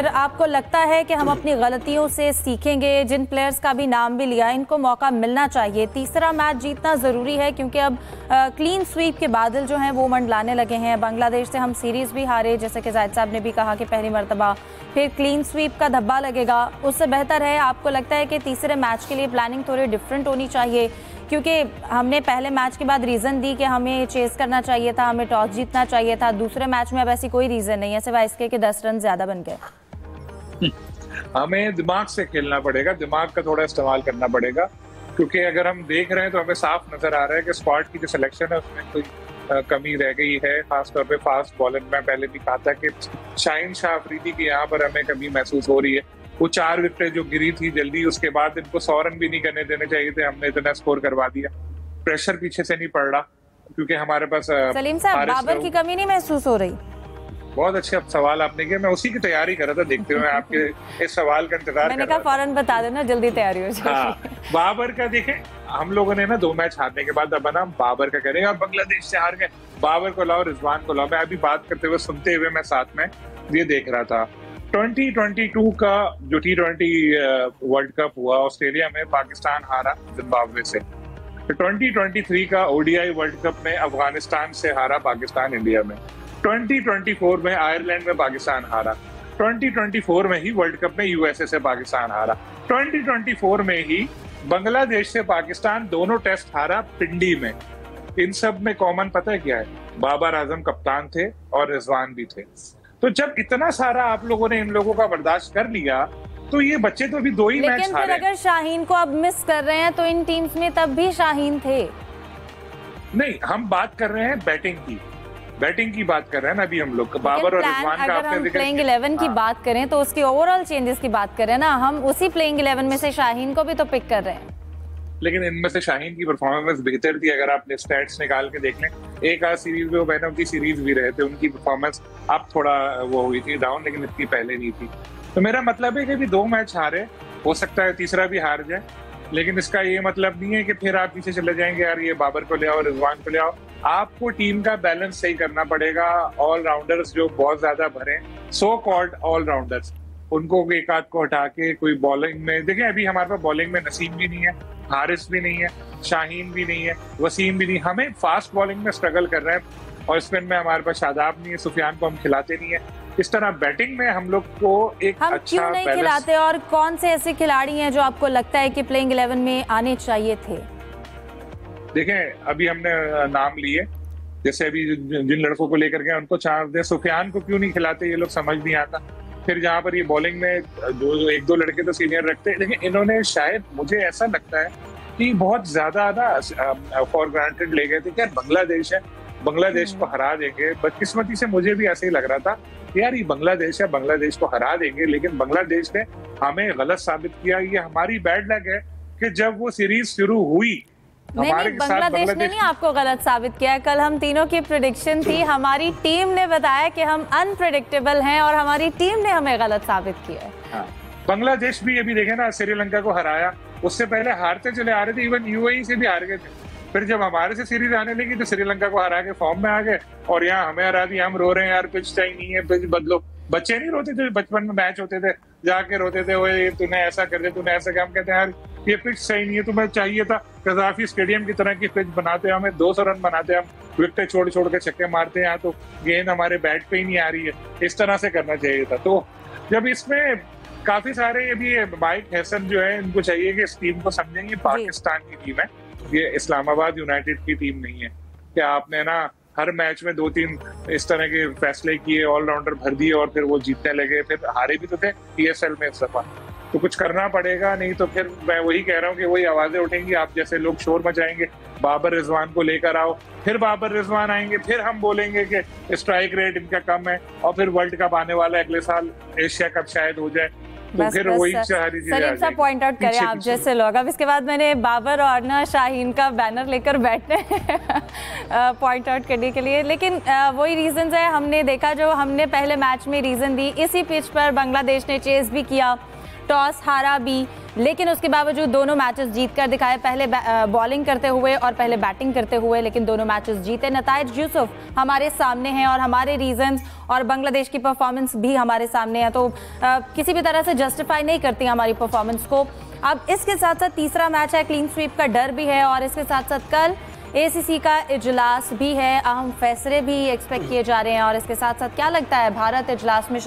फिर आपको लगता है कि हम अपनी गलतियों से सीखेंगे? जिन प्लेयर्स का भी नाम भी लिया, इनको मौका मिलना चाहिए। तीसरा मैच जीतना ज़रूरी है क्योंकि अब क्लीन स्वीप के बादल जो हैं वो मंडलाने लगे हैं। बांग्लादेश से हम सीरीज़ भी हारे, जैसे कि जाहिद साहब ने भी कहा कि पहली मरतबा, फिर क्लीन स्वीप का धब्बा लगेगा। उससे बेहतर है, आपको लगता है कि तीसरे मैच के लिए प्लानिंग थोड़ी डिफरेंट होनी चाहिए? क्योंकि हमने पहले मैच के बाद रीज़न दी कि हमें चेस करना चाहिए था, हमें टॉस जीतना चाहिए था। दूसरे मैच में अब ऐसी कोई रीज़न नहीं है सिवाय इसके कि 10 रन ज़्यादा बन गए। हमें दिमाग से खेलना पड़ेगा, दिमाग का थोड़ा इस्तेमाल करना पड़ेगा, क्योंकि अगर हम देख रहे हैं तो हमें साफ नजर आ रहा है कि स्क्वाड की जो सिलेक्शन है उसमें कोई कमी रह गई है। खासतौर पे फास्ट बॉलिंग में पहले भी कहा था कि शाहीन शाह अफरीदी की यहाँ पर हमें कमी महसूस हो रही है। वो 4 विकेटें जो गिरी थी जल्दी, उसके बाद इनको 100 रन भी नहीं करने देने चाहिए थे, हमने इतना स्कोर करवा दिया। प्रेशर पीछे से नहीं पड़ रहा क्योंकि हमारे पास सलीम साहब, बाबर की कमी नहीं महसूस हो रही? बहुत अच्छे सवाल आपने किया, मैं उसी की तैयारी कर रहा था, देखते हुए आपके इस सवाल का इंतजार मैंने कहा फौरन बता देना, जल्दी तैयारी हो जाए। हाँ, बाबर का देखें, हम लोगों ने ना 2 मैच हारने के बाद अब ना बाबर का करेंगे। अब बांग्लादेश से हार गए, बाबर को लाओ, रिजवान को लाओ। मैं अभी बात करते हुए सुनते हुए मैं साथ में ये देख रहा था 2022 का जो T20 वर्ल्ड कप हुआ ऑस्ट्रेलिया में, पाकिस्तान हारा जिम्बाब्वे से। 2023 का ODI वर्ल्ड कप में अफगानिस्तान से हारा पाकिस्तान इंडिया में। 2024 में आयरलैंड में पाकिस्तान हारा। 2024 में ही वर्ल्ड कप में USA से पाकिस्तान हारा। 2024 में ही बांग्लादेश से पाकिस्तान दोनों टेस्ट हारा पिंडी में। इन सब में कॉमन पता है क्या है? बाबर आजम कप्तान थे और रिजवान भी थे। तो जब इतना सारा आप लोगों ने इन लोगों का बर्दाश्त कर लिया तो ये बच्चे तो अभी 2 ही मैच हारे। लेकिन फिर अगर शाहीन को अब मिस कर रहे हैं तो इन टीम्स में तब भी शाहीन थे। नहीं, हम बात कर रहे हैं बैटिंग की बात कर रहे हैं ना अभी हम लोग। बाबर और रिजवान का अगर हम प्लेइंग 11 की बात करें तो उसकी ओवरऑल चेंजेस की बात करें ना, हम उसी प्लेइंग 11 में से शाहीन को भी तो पिक कर रहे हैं। लेकिन इनमें से शाहीन की परफॉर्मेंस बेहतर थी। अगर आप स्टैट्स निकाल के देख लें, एक आध सीरीज में वो मैन ऑफ द सीरीज भी रहे थे, उनकी परफॉर्मेंस अब थोड़ा वो हुई थी डाउन, लेकिन इतनी पहले नहीं थी। तो मेरा मतलब है कि अभी 2 मैच हारे, हो सकता है तीसरा भी हार जाए, लेकिन इसका ये मतलब नहीं है कि फिर आप पीछे चले जाएंगे, यार ये बाबर को ले आओ, रिजवान को ले आओ। आपको टीम का बैलेंस सही करना पड़ेगा। ऑलराउंडर्स जो बहुत ज्यादा भरे, सो कॉल्ड ऑलराउंडर्स, उनको एक आध को हटा के कोई बॉलिंग में देखें। अभी हमारे पास बॉलिंग में नसीम भी नहीं है, हारिस भी नहीं है, शाहीन भी नहीं है, वसीम भी नहीं। हमें फास्ट बॉलिंग में स्ट्रगल कर रहे हैं और स्पिन में हमारे पास शादाब नहीं है, सुफियान को हम खिलाते नहीं है। इस तरह बैटिंग में हम लोग को एक हम अच्छा क्यों नहीं खिलाते? और कौन से ऐसे खिलाड़ी हैं जो आपको लगता है कि प्लेइंग 11 में आने चाहिए थे? देखें, अभी हमने नाम लिए, जैसे अभी जिन लड़कों को लेकर गए उनको चांस दें। सुफियान को क्यों नहीं खिलाते ये लोग समझ नहीं आता। फिर जहाँ पर ये बॉलिंग में जो 1-2 लड़के तो सीनियर रखते हैं, लेकिन इन्होंने शायद, मुझे ऐसा लगता है कि बहुत ज्यादा ना फॉर ग्रांटेड ले गए थे कि यार बांग्लादेश है, बांग्लादेश को हरा देंगे। बदकिस्मती से मुझे भी ऐसे ही लग रहा था कि यार ये बांग्लादेश है, बांग्लादेश को हरा देंगे, लेकिन बांग्लादेश ने हमें गलत साबित किया। ये हमारी बैड लक है कि जब वो सीरीज शुरू हुई नहीं, बांग्लादेश ने नहीं आपको गलत साबित किया। कल हम तीनों की प्रेडिक्शन थी, हमारी टीम ने बताया कि हम अनप्रेडिक्टेबल हैं और हमारी टीम ने हमें गलत साबित किया है। हाँ, बांग्लादेश भी अभी देखे ना, श्रीलंका को हराया, उससे पहले हारते चले आ रहे थे, इवन UAE से भी हार गए थे। फिर जब हमारे से सीरीज आने लगी तो श्रीलंका को हरा के फॉर्म में आ गए और यहाँ हमें हरा दिया। हम रो रहे हैं यार पिच सही नहीं है, पिच बदलो। बच्चे नहीं रोते थे, बचपन में मैच होते थे जाके रोते थे, ओए तूने ऐसा कर दिया, तूने ऐसा। हम कहते हैं यार ये पिच सही नहीं है, तुम्हें चाहिए था कजाफी स्टेडियम की तरह की पिच बनाते, हमें 200 रन बनाते, हम विकेटें छोड़ छोड़ के छक्के मारते हैं, यहाँ तो गेंद हमारे बैट पे ही नहीं आ रही है। इस तरह से करना चाहिए था। तो जब इसमें काफी सारे अभी माइक हैसन जो है, इनको चाहिए कि इस टीम को समझेंगे पाकिस्तान की टीम है, ये इस्लामाबाद यूनाइटेड की टीम नहीं है। क्या आपने ना हर मैच में 2-3 इस तरह के फैसले किए, ऑलराउंडर भर दिए और फिर वो जीतने लगे, फिर हारे भी तो थे PSL में इस दफा। तो कुछ करना पड़ेगा, नहीं तो फिर मैं वही कह रहा हूँ कि वही आवाजें उठेंगी, आप जैसे लोग शोर मचाएंगे, बाबर रिजवान को लेकर आओ, फिर बाबर रिजवान आएंगे, फिर हम बोलेंगे कि स्ट्राइक रेट इनका कम है, और फिर वर्ल्ड कप आने वाला है अगले साल, एशिया कप शायद हो जाए, तो फिर वही सारी चीजें। सलीम साहब पॉइंट आउट करें आप जैसे लोग। अब इसके बाद मैंने बाबर और ना शाहीन का बैनर लेकर बैठने पॉइंट आउट करने के लिए, लेकिन वही रीजंस है, हमने देखा जो हमने पहले मैच में रीजन दी, इसी पिच पर बांग्लादेश ने चेस भी किया, टॉस हारा भी, लेकिन उसके बावजूद दोनों मैचेस जीत कर दिखाए, पहले बॉलिंग करते हुए और पहले बैटिंग करते हुए, लेकिन दोनों मैचेस जीते। नताइज यूसुफ हमारे सामने हैं और हमारे रीजंस और बांग्लादेश की परफॉर्मेंस भी हमारे सामने है, तो किसी भी तरह से जस्टिफाई नहीं करती हमारी परफॉर्मेंस को। अब इसके साथ साथ तीसरा मैच है, क्लीन स्वीप का डर भी है और इसके साथ साथ कल ACC का इजलास भी है, अहम फैसले भी एक्सपेक्ट किए जा रहे हैं और इसके साथ साथ क्या लगता है भारत इजलास में